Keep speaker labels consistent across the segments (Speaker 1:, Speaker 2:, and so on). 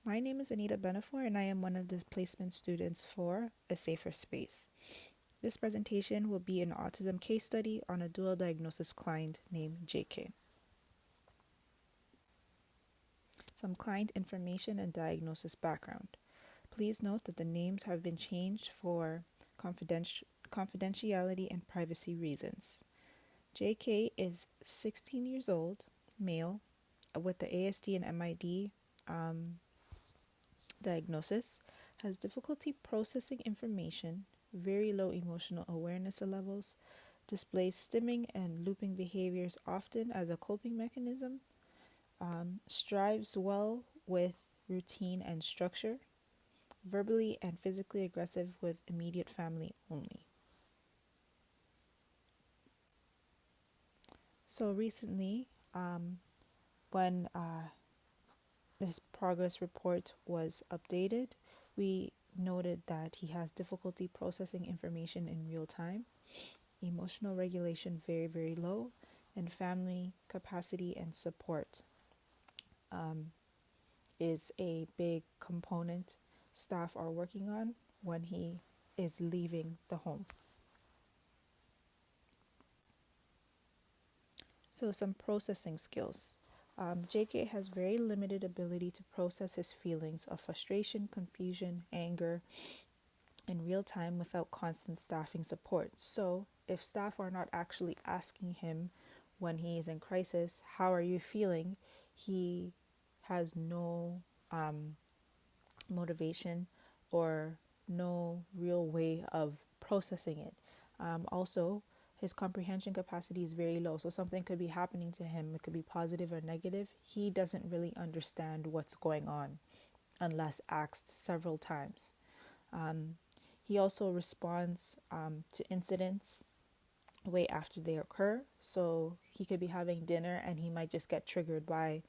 Speaker 1: My name is Anita Benefor, and I am one of the placement students for A Safer Space. This presentation will be an autism case study on a dual diagnosis client named JK. Some client information and diagnosis background. Please note that the names have been changed for confidentiality and privacy reasons. JK is 16 years old, male, with the ASD and MID diagnosis, has difficulty processing information, very low emotional awareness levels, displays stimming and looping behaviors often as a coping mechanism, strives well with routine and structure, verbally and physically aggressive with immediate family only. So recently, when this progress report was updated, we noted that he has difficulty processing information in real time, emotional regulation very, very low, and family capacity and support is a big component staff are working on when he is leaving the home. So some processing skills. JK has very limited ability to process his feelings of frustration, confusion, anger in real time without constant staffing support. So if staff are not actually asking him when he is in crisis, how are you feeling? He has no motivation or no real way of processing it. Also, his comprehension capacity is very low. So something could be happening to him. It could be positive or negative. He doesn't really understand what's going on unless asked several times. He also responds to incidents way after they occur. So he could be having dinner and he might just get triggered by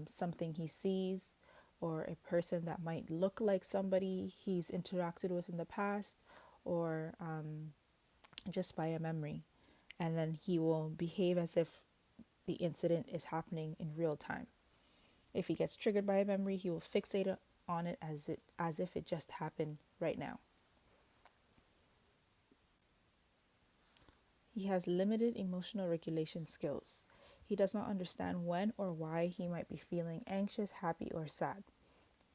Speaker 1: something he sees or a person that might look like somebody he's interacted with in the past, or just by a memory. And then he will behave as if the incident is happening in real time. If he gets triggered by a memory, he will fixate on it as if it just happened right now. He has limited emotional regulation skills. He does not understand when or why he might be feeling anxious, happy, or sad.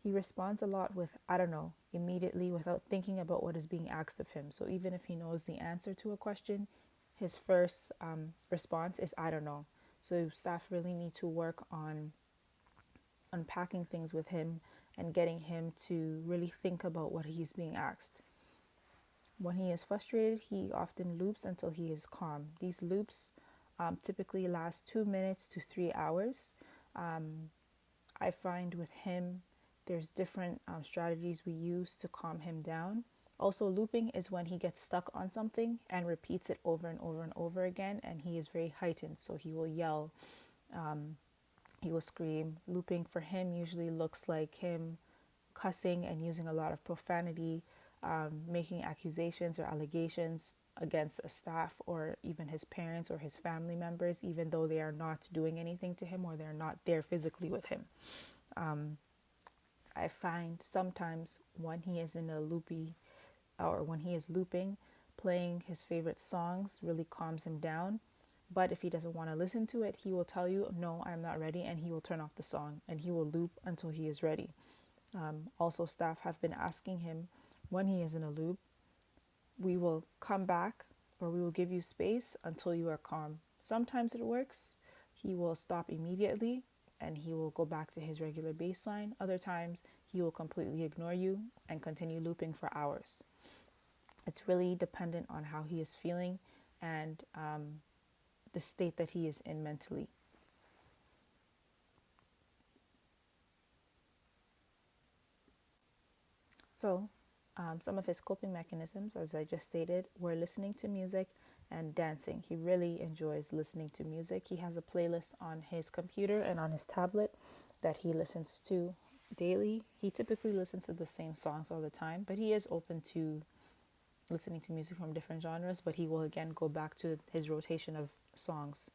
Speaker 1: He responds a lot with, I don't know, immediately without thinking about what is being asked of him. So even if he knows the answer to a question, his first response is, I don't know. So staff really need to work on unpacking things with him and getting him to really think about what he's being asked. When he is frustrated, he often loops until he is calm. These loops typically last 2 minutes to 3 hours. I find with him, there's different strategies we use to calm him down. Also, looping is when he gets stuck on something and repeats it over and over and over again, and he is very heightened, so he will yell, he will scream. Looping for him usually looks like him cussing and using a lot of profanity, making accusations or allegations against a staff or even his parents or his family members, even though they are not doing anything to him or they're not there physically with him. I find sometimes when he is in a loopy or when he is looping, playing his favorite songs really calms him down. But if he doesn't want to listen to it, he will tell you, no, I'm not ready, and he will turn off the song and he will loop until he is ready. Also, staff have been asking him when he is in a loop, we will come back or we will give you space until you are calm. Sometimes it works. He will stop immediately and he will go back to his regular baseline. Other times, he will completely ignore you and continue looping for hours. It's really dependent on how he is feeling and the state that he is in mentally. So, some of his coping mechanisms, as I just stated, were listening to music and dancing. He really enjoys listening to music. He has a playlist on his computer and on his tablet that he listens to daily. He typically listens to the same songs all the time, but he is open to listening to music from different genres, but he will again go back to his rotation of songs.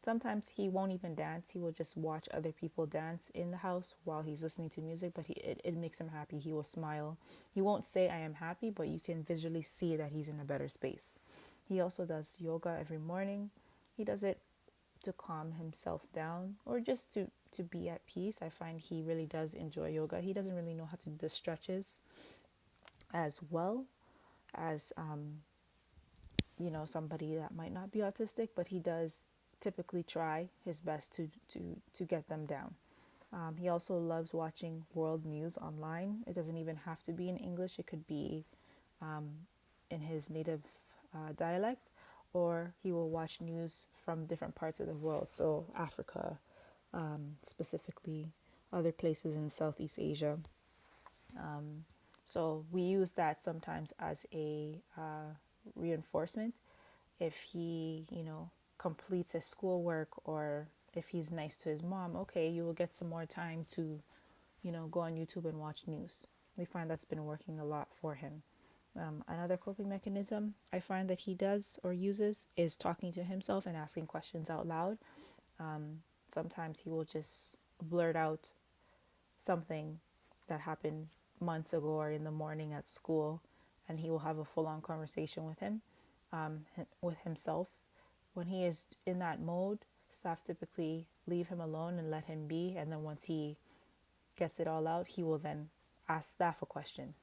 Speaker 1: Sometimes he won't even dance. He will just watch other people dance in the house while he's listening to music, but it makes him happy. He will smile. He won't say, I am happy, but you can visually see that he's in a better space. He also does yoga every morning. He does it to calm himself down or just to be at peace. I find he really does enjoy yoga. He doesn't really know how to do the stretches as well as somebody that might not be autistic, but he does typically try his best to get them down. He also loves watching world news online. It doesn't even have to be in English. It could be in his native dialect, or he will watch news from different parts of the world. So Africa, specifically, other places in Southeast Asia. So we use that sometimes as a reinforcement. If he, completes his schoolwork, or if he's nice to his mom, okay, you will get some more time to, go on YouTube and watch news. We find that's been working a lot for him. Another coping mechanism I find that he does or uses is talking to himself and asking questions out loud. Sometimes he will just blurt out something that happened months ago or in the morning at school, and he will have a full-on conversation with himself. When he is in that mode, staff typically leave him alone and let him be, and then once he gets it all out, he will then ask staff a question.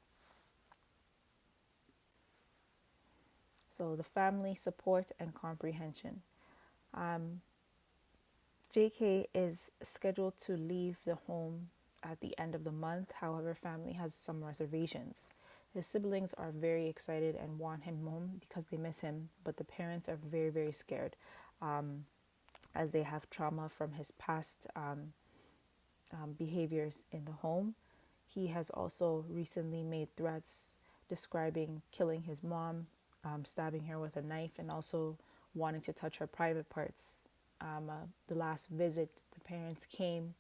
Speaker 1: So the family support and comprehension. JK is scheduled to leave the home at the end of the month. However, family has some reservations. His siblings are very excited and want him home because they miss him, but the parents are very, very scared as they have trauma from his past behaviors in the home. He has also recently made threats describing killing his mom, stabbing her with a knife, and also wanting to touch her private parts. The last visit the parents came,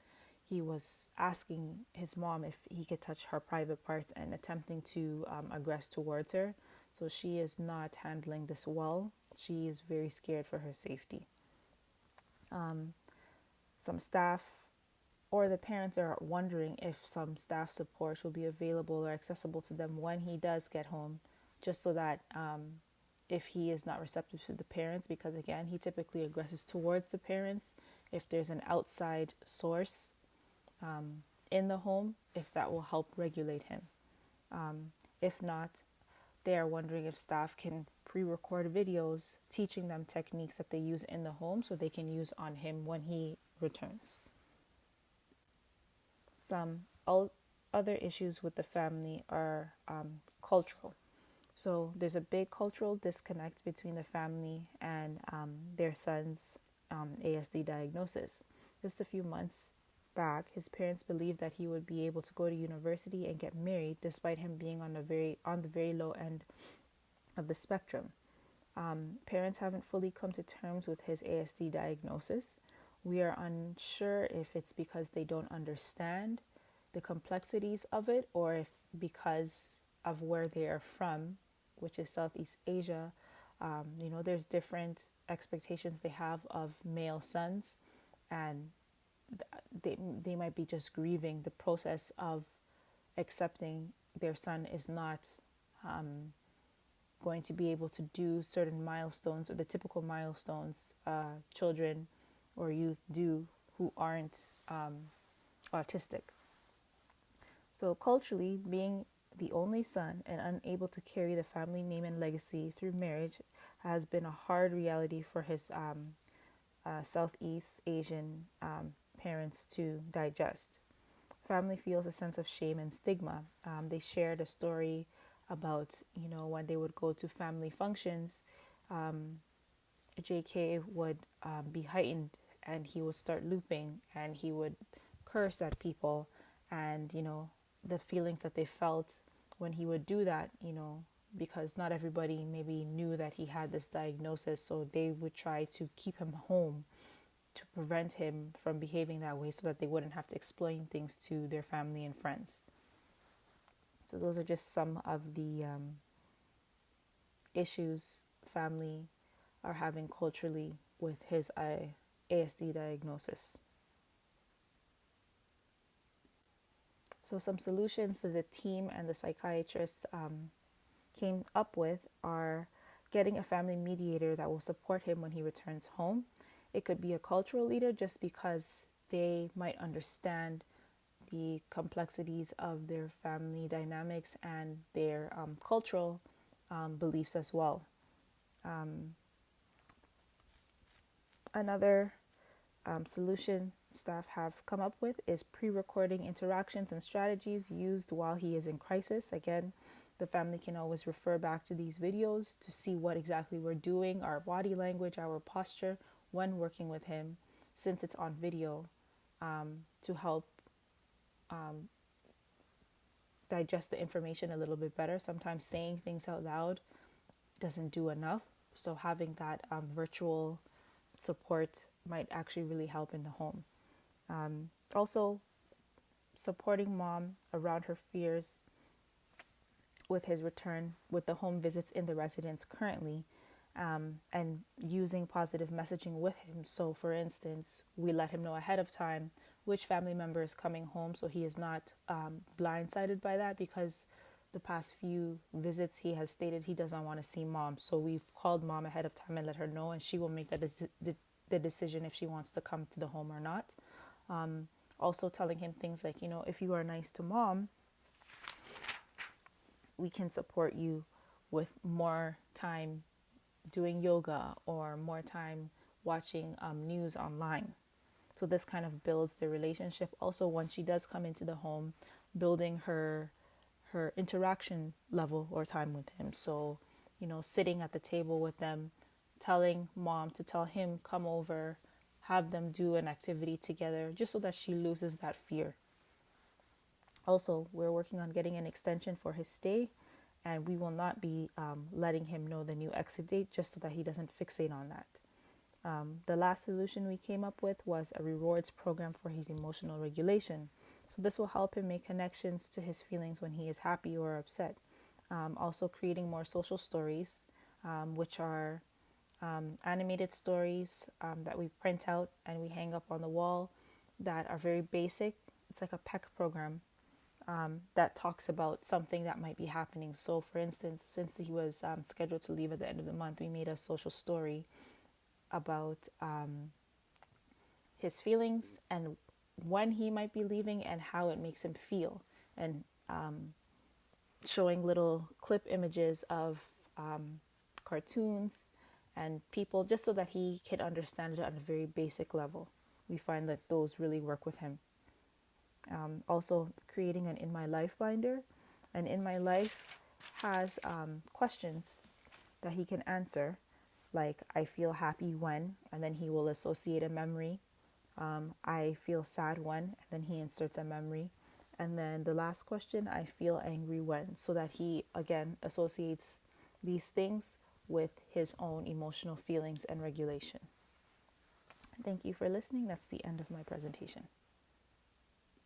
Speaker 1: he was asking his mom if he could touch her private parts and attempting to aggress towards her. So she is not handling this well. She is very scared for her safety. Some staff or the parents are wondering if some staff support will be available or accessible to them when he does get home, just so that if he is not receptive to the parents, because again, he typically aggresses towards the parents, if there's an outside source in the home, if that will help regulate him. If not, they are wondering if staff can pre-record videos teaching them techniques that they use in the home so they can use on him when he returns. Some other issues with the family are cultural. So there's a big cultural disconnect between the family and their son's ASD diagnosis. Just a few months back, his parents believed that he would be able to go to university and get married despite him being on the very low end of the spectrum. Parents haven't fully come to terms with his ASD diagnosis. We are unsure if it's because they don't understand the complexities of it, or if because of where they are from, which is Southeast Asia, there's different expectations they have of male sons, and they might be just grieving the process of accepting their son is not going to be able to do certain milestones, or the typical milestones children or youth do who aren't autistic. So culturally, being the only son and unable to carry the family name and legacy through marriage has been a hard reality for his Southeast Asian parents to digest. Family feels a sense of shame and stigma. They shared a story about, when they would go to family functions, JK would be heightened and he would start looping and he would curse at people, and, the feelings that they felt when he would do that, because not everybody maybe knew that he had this diagnosis, so they would try to keep him home to prevent him from behaving that way so that they wouldn't have to explain things to their family and friends. So those are just some of the issues family are having culturally with his ASD diagnosis. So some solutions that the team and the psychiatrist came up with are getting a family mediator that will support him when he returns home. It could be a cultural leader just because they might understand the complexities of their family dynamics and their cultural beliefs as well. Another solution staff have come up with is pre-recording interactions and strategies used while he is in crisis. Again, the family can always refer back to these videos to see what exactly we're doing, our body language, our posture when working with him, since it's on video, to help digest the information a little bit better. Sometimes saying things out loud doesn't do enough, so having that virtual support might actually really help in the home. Also, supporting mom around her fears with his return, with the home visits in the residence currently, and using positive messaging with him. So, for instance, we let him know ahead of time which family member is coming home, so he is not blindsided by that, because the past few visits he has stated he doesn't want to see mom. So we've called mom ahead of time and let her know, and she will make the decision if she wants to come to the home or not. Also telling him things like, if you are nice to mom, we can support you with more time doing yoga or more time watching news online. So this kind of builds the relationship. Also, once she does come into the home, building her interaction level or time with him. So, sitting at the table with them, telling mom to tell him, come over, have them do an activity together, just so that she loses that fear. Also, we're working on getting an extension for his stay, and we will not be letting him know the new exit date, just so that he doesn't fixate on that. The last solution we came up with was a rewards program for his emotional regulation. So this will help him make connections to his feelings when he is happy or upset. Also creating more social stories, which are animated stories that we print out and we hang up on the wall, that are very basic. It's like a PEC program that talks about something that might be happening. So for instance, since he was scheduled to leave at the end of the month, we made a social story about his feelings and when he might be leaving and how it makes him feel, and showing little clip images of cartoons and people, just so that he can understand it at a very basic level. We find that those really work with him. Also creating an In My Life binder. And In My Life has questions that he can answer, like I feel happy when, and then he will associate a memory. I feel sad when, and then he inserts a memory. And then the last question, I feel angry when, so that he again associates these things with his own emotional feelings and regulation. Thank you for listening. That's the end of my presentation.